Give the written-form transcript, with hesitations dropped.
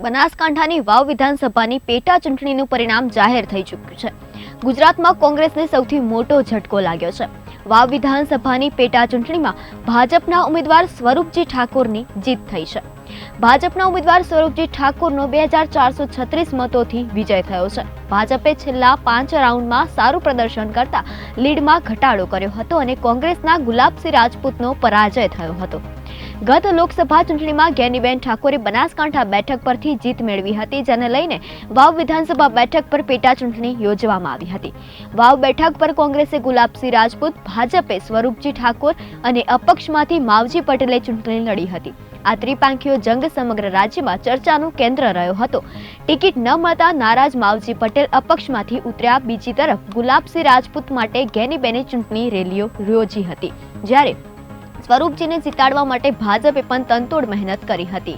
બનાસકાંઠાની વાવ વિધાનસભાની પેટા ચૂંટણીનું પરિણામ જાહેર થઈ ચૂક્યું છે। ગુજરાતમાં કોંગ્રેસને સૌથી મોટો ઝટકો લાગ્યો છે। વાવ વિધાનસભાની પેટા ચૂંટણીમાં ભાજપના ઉમેદવાર સ્વરૂપજી ઠાકોરની જીત થઈ છે। ભાજપના ઉમેદવાર સ્વરૂપજી ઠાકોરનો 2436 મતોથી વિજય થયો છે। ભાજપે છેલ્લા 5 રાઉન્ડમાં સારું પ્રદર્શન કરતા લીડમાં ઘટાડો કર્યો હતો અને કોંગ્રેસના ગુલાબસિંહ રાજપૂતનો પરાજય થયો હતો। ગત લોકસભા ચૂંટણીમાં જ્ઞાનીબેન ઠાકોરે બનાસકાંઠા બેઠક પરથી જીત મેળવી હતી, જેને લઈને વાવ વિધાનસભા બેઠક પર પેટા ચૂંટણી યોજવામાં આવી હતી। વાવ બેઠક પર કોંગ્રેસે ગુલાબસિંહ રાજપૂત, ભાજપે સ્વરૂપજી ઠાકોર અને અપક્ષમાંથી માવજી પટેલે ચૂંટણી લડી હતી। આ ત્રિપાંખીયો જંગ સમગ્ર રાજ્યમાં ચર્ચાનું કેન્દ્ર રહ્યો હતો। ટિકિટ ન મળતા નારાજ માવજી પટેલ અપક્ષમાંથી ઉતર્યા। બીજી તરફ ગુલાબસિંહ રાજપૂત માટે જ્ઞાનીબેને ચૂંટણી રેલીઓ યોજી હતી, જ્યારે સ્વરૂપજીને જીતાડવા માટે ભાજપે પણ તનતોડ મહેનત કરી હતી।